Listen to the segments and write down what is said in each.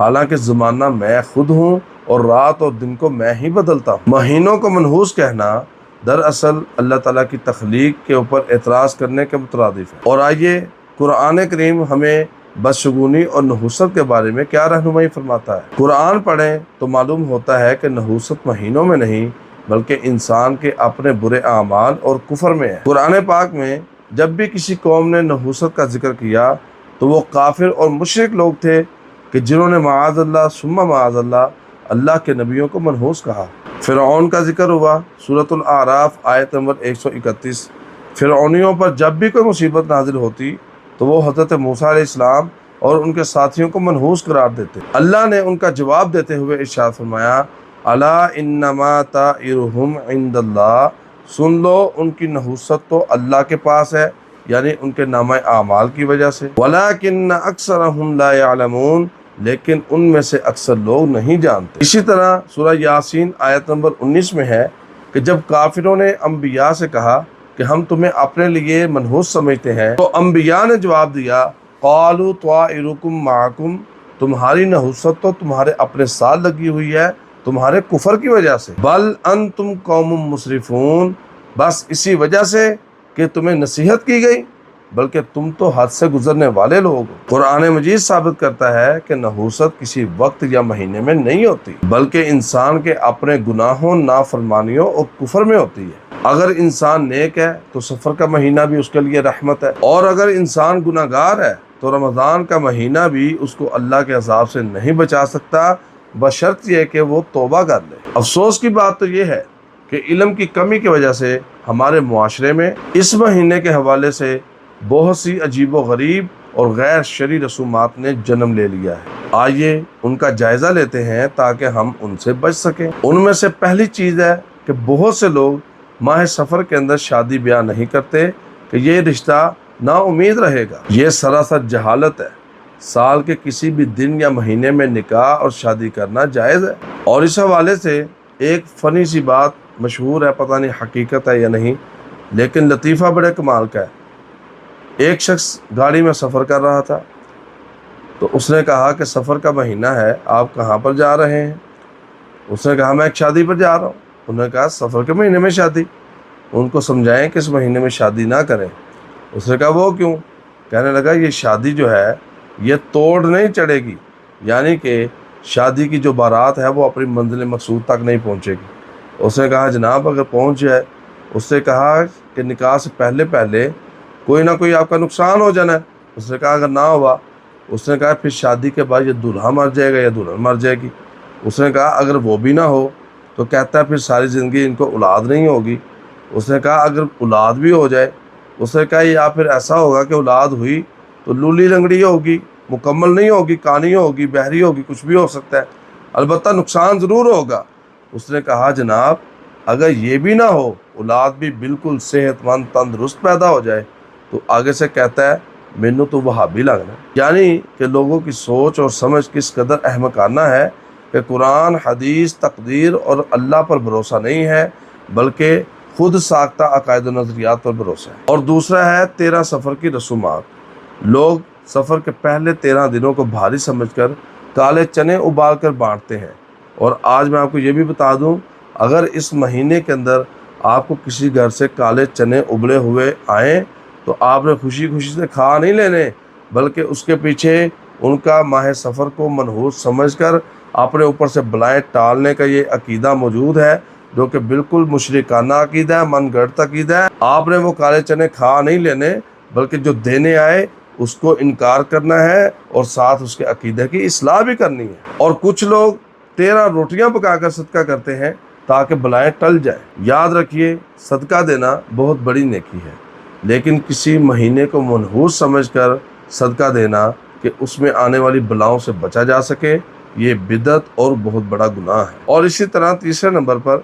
حالانکہ زمانہ میں خود ہوں اور رات اور دن کو میں ہی بدلتا ہوں۔ مہینوں کو منحوس کہنا دراصل اللہ تعالیٰ کی تخلیق کے اوپر اعتراض کرنے کے مترادف ہے۔ اور آئیے قرآن کریم ہمیں بدشگونی اور نحوست کے بارے میں کیا رہنمائی فرماتا ہے۔ قرآن پڑھیں تو معلوم ہوتا ہے کہ نحوست مہینوں میں نہیں بلکہ انسان کے اپنے برے اعمال اور کفر میں ہے۔ قرآن پاک میں جب بھی کسی قوم نے نحوست کا ذکر کیا تو وہ کافر اور مشرک لوگ تھے کہ جنہوں نے معاذ اللہ ثم معاذ اللہ اللہ کے نبیوں کو منحوس کہا۔ فرعون کا ذکر ہوا سورۃ الاعراف آیت نمبر 131۔ فرعونیوں پر جب بھی کوئی مصیبت نازل ہوتی تو وہ حضرت موسیٰ علیہ السلام اور ان کے ساتھیوں کو منحوس قرار دیتے۔ اللہ نے ان کا جواب دیتے ہوئے ارشاد فرمایا الا انما طائرهم عند اللہ، سن لو ان کی نحوست تو اللہ کے پاس ہے، یعنی ان کے نامہ اعمال کی وجہ سے، ولکن اکثرهم لا يعلمون، لیکن ان میں سے اکثر لوگ نہیں جانتے۔ اسی طرح سورہ یاسین آیت نمبر 19 میں ہے کہ جب کافروں نے انبیاء سے کہا کہ ہم تمہیں اپنے لیے منحوس سمجھتے ہیں تو انبیاء نے جواب دیا قالوا طائرکم معکم، تمہاری نحوست تو تمہارے اپنے ساتھ لگی ہوئی ہے تمہارے کفر کی وجہ سے، بل انتم قوم مسرفون، بس اسی وجہ سے کہ تمہیں نصیحت کی گئی، بلکہ تم تو حد سے گزرنے والے لوگ ہو۔ قرآن مجید ثابت کرتا ہے کہ نحوست کسی وقت یا مہینے میں نہیں ہوتی بلکہ انسان کے اپنے گناہوں، نافرمانیوں اور کفر میں ہوتی ہے۔ اگر انسان نیک ہے تو سفر کا مہینہ بھی اس کے لیے رحمت ہے، اور اگر انسان گناہ گار ہے تو رمضان کا مہینہ بھی اس کو اللہ کے عذاب سے نہیں بچا سکتا، بشرط یہ کہ وہ توبہ کر لے۔ افسوس کی بات تو یہ ہے کہ علم کی کمی کی وجہ سے ہمارے معاشرے میں اس مہینے کے حوالے سے بہت سی عجیب و غریب اور غیر شرعی رسومات نے جنم لے لیا ہے۔ آئیے ان کا جائزہ لیتے ہیں تاکہ ہم ان سے بچ سکیں۔ ان میں سے پہلی چیز ہے کہ بہت سے لوگ ماہ سفر کے اندر شادی بیاہ نہیں کرتے کہ یہ رشتہ نا امید رہے گا۔ یہ سراسر جہالت ہے۔ سال کے کسی بھی دن یا مہینے میں نکاح اور شادی کرنا جائز ہے۔ اور اس حوالے سے ایک فنی سی بات مشہور ہے، پتہ نہیں حقیقت ہے یا نہیں، لیکن لطیفہ بڑے کمال کا ہے۔ ایک شخص گاڑی میں سفر کر رہا تھا تو اس نے کہا کہ سفر کا مہینہ ہے، آپ کہاں پر جا رہے ہیں؟ اس نے کہا میں ایک شادی پر جا رہا ہوں۔ انہوں نے کہا سفر کے مہینے میں شادی؟ ان کو سمجھائیں کہ اس مہینے میں شادی نہ کریں۔ اس نے کہا وہ کیوں؟ کہنے لگا یہ شادی جو ہے یہ توڑ نہیں چڑھے گی، یعنی کہ شادی کی جو بارات ہے وہ اپنی منزل مقصود تک نہیں پہنچے گی۔ اس نے کہا جناب اگر پہنچ جائے؟ اس نے کہا کہ نکاح سے پہلے کوئی نہ کوئی آپ کا نقصان ہو جانا ہے۔ اس نے کہا اگر نہ ہوا؟ اس نے کہا پھر شادی کے بعد یہ دولہا مر جائے گا یا دلہن مر جائے گی۔ اس نے کہا اگر وہ بھی نہ ہو تو کہتا ہے پھر ساری زندگی ان کو اولاد نہیں ہوگی۔ اس نے کہا اگر اولاد بھی ہو جائے؟ اس نے کہا یا پھر ایسا ہوگا کہ اولاد ہوئی تو لولی لنگڑی ہوگی، مکمل نہیں ہوگی، کانی ہوگی، بہری ہوگی، کچھ بھی ہو سکتا ہے، البتہ نقصان ضرور ہوگا۔ اس نے کہا جناب اگر یہ بھی نہ ہو، اولاد بھی بالکل صحت مند تندرست پیدا ہو جائے، تو آگے سے کہتا ہے مینوں تو وہابی لگنا۔ یعنی کہ لوگوں کی سوچ اور سمجھ کس قدر احمقانہ ہے کہ قرآن، حدیث، تقدیر اور اللہ پر بھروسہ نہیں ہے بلکہ خود ساختہ عقائد و نظریات پر بھروسہ ہے۔ اور دوسرا ہے 13 سفر کی رسومات۔ لوگ سفر کے پہلے 13 دنوں کو بھاری سمجھ کر کالے چنے ابال کر بانٹتے ہیں۔ اور آج میں آپ کو یہ بھی بتا دوں اگر اس مہینے کے اندر آپ کو کسی گھر سے کالے چنے ابلے ہوئے آئیں تو آپ نے خوشی سے کھا نہیں لینے بلکہ اس کے پیچھے ان کا ماہ سفر کو منحوس سمجھ کر اپنے اوپر سے بلائیں ٹالنے کا یہ عقیدہ موجود ہے جو کہ بالکل مشرکانہ عقیدہ ہے، من گھڑت عقیدہ ہے۔ آپ نے وہ کالے چنے کھا نہیں لینے بلکہ جو دینے آئے اس کو انکار کرنا ہے اور ساتھ اس کے عقیدے کی اصلاح بھی کرنی ہے۔ اور کچھ لوگ 13 روٹیاں پکا کر صدقہ کرتے ہیں تاکہ بلائیں ٹل جائیں۔ یاد رکھیے صدقہ دینا بہت بڑی نیکی ہے، لیکن کسی مہینے کو منحوس سمجھ کر صدقہ دینا کہ اس میں آنے والی بلاؤں سے بچا جا سکے، یہ بدعت اور بہت بڑا گناہ ہے۔ اور اسی طرح تیسرے نمبر پر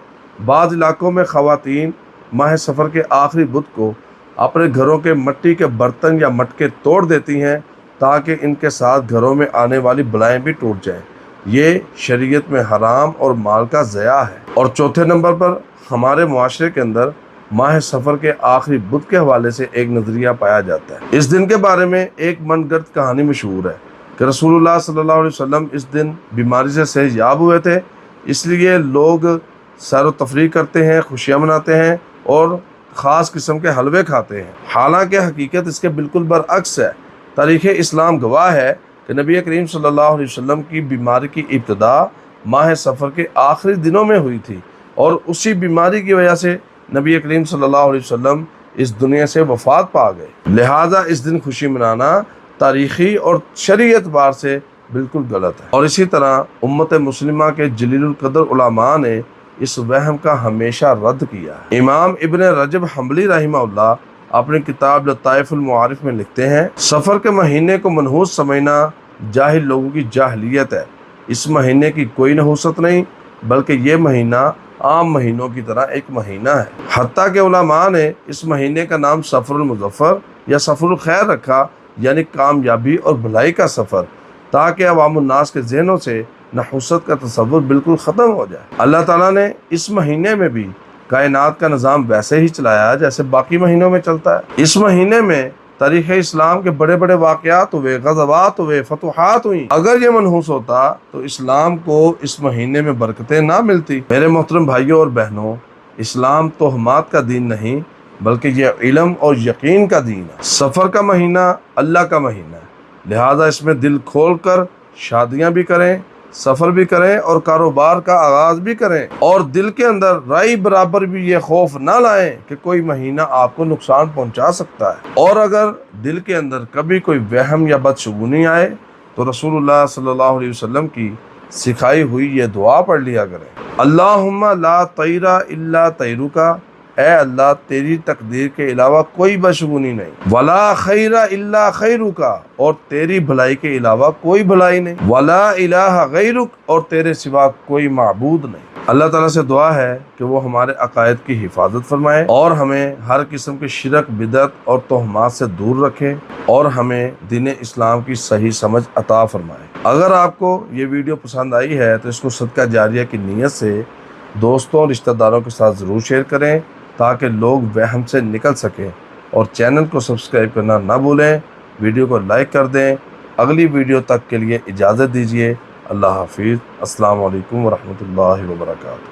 بعض علاقوں میں خواتین ماہ سفر کے آخری بدھ کو اپنے گھروں کے مٹی کے برتن یا مٹکے توڑ دیتی ہیں تاکہ ان کے ساتھ گھروں میں آنے والی بلائیں بھی ٹوٹ جائیں۔ یہ شریعت میں حرام اور مال کا ضیاع ہے۔ اور چوتھے نمبر پر ہمارے معاشرے کے اندر ماہ سفر کے آخری بدھ کے حوالے سے ایک نظریہ پایا جاتا ہے۔ اس دن کے بارے میں ایک من گھڑت کہانی مشہور ہے۔ کہ رسول اللہ صلی اللہ علیہ وسلم اس دن بیماری سے صحت یاب ہوئے تھے، اس لیے لوگ سیر و تفریح کرتے ہیں، خوشیاں مناتے ہیں اور خاص قسم کے حلوے کھاتے ہیں۔ حالانکہ حقیقت اس کے بالکل برعکس ہے۔ تاریخ اسلام گواہ ہے کہ نبی کریم صلی اللہ علیہ وسلم کی بیماری کی ابتدا ماہ سفر کے آخری دنوں میں ہوئی تھی، اور اسی بیماری کی وجہ سے نبی کریم صلی اللہ علیہ وسلم اس دنیا سے وفات پا گئے۔ لہٰذا اس دن خوشی منانا تاریخی اور شرعی اعتبار سے بالکل غلط ہے، اور اسی طرح امت مسلمہ کے جلیل القدر علماء نے اس وہم کا ہمیشہ رد کیا ہے۔ امام ابن رجب حنبلی رحمہ اللہ اپنی کتاب لطائف المعارف میں لکھتے ہیں، سفر کے مہینے کو منحوس سمجھنا جاہل لوگوں کی جاہلیت ہے۔ اس مہینے کی کوئی نحوست نہیں، بلکہ یہ مہینہ عام مہینوں کی طرح ایک مہینہ ہے۔ حتیٰ کہ علماء نے اس مہینے کا نام سفر المظفر یا سفر الخیر رکھا، یعنی کامیابی اور بھلائی کا سفر، تاکہ عوام الناس کے ذہنوں سے نحوست کا تصور بالکل ختم ہو جائے۔ اللہ تعالیٰ نے اس مہینے میں بھی کائنات کا نظام ویسے ہی چلایا جیسے باقی مہینوں میں چلتا ہے۔ اس مہینے میں تاریخ اسلام کے بڑے بڑے واقعات ہوئے، غزوات ہوئے، فتوحات ہوئیں۔ اگر یہ منحوس ہوتا تو اسلام کو اس مہینے میں برکتیں نہ ملتی۔ میرے محترم بھائیوں اور بہنوں، اسلام توہمات کا دین نہیں، بلکہ یہ علم اور یقین کا دین ہے۔ سفر کا مہینہ اللہ کا مہینہ ہے، لہذا اس میں دل کھول کر شادیاں بھی کریں، سفر بھی کریں اور کاروبار کا آغاز بھی کریں، اور دل کے اندر رائی برابر بھی یہ خوف نہ لائیں کہ کوئی مہینہ آپ کو نقصان پہنچا سکتا ہے۔ اور اگر دل کے اندر کبھی کوئی وہم یا بدشگونی آئے تو رسول اللہ صلی اللہ علیہ وسلم کی سکھائی ہوئی یہ دعا پڑھ لیا کریں، اللہم لا طیر الا طیرک، اے اللہ تیری تقدیر کے علاوہ کوئی بدشگونی نہیں، ولا خیر الا خیرک، اور تیری بھلائی کے علاوہ کوئی بھلائی نہیں، ولا الہ غیرک، اور تیرے سوا کوئی معبود نہیں۔ اللہ تعالیٰ سے دعا ہے کہ وہ ہمارے عقائد کی حفاظت فرمائے اور ہمیں ہر قسم کے شرک، بدعت اور توہمات سے دور رکھے، اور ہمیں دین اسلام کی صحیح سمجھ عطا فرمائے۔ اگر آپ کو یہ ویڈیو پسند آئی ہے تو اس کو صدقہ جاریہ کی نیت سے دوستوں اور رشتہ داروں کے ساتھ ضرور شیئر کریں، تاکہ لوگ وہم سے نکل سکیں، اور چینل کو سبسکرائب کرنا نہ بھولیں، ویڈیو کو لائک کر دیں۔ اگلی ویڈیو تک کے لیے اجازت دیجیے۔ اللہ حافظ۔ السلام علیکم ورحمۃ اللہ وبرکاتہ۔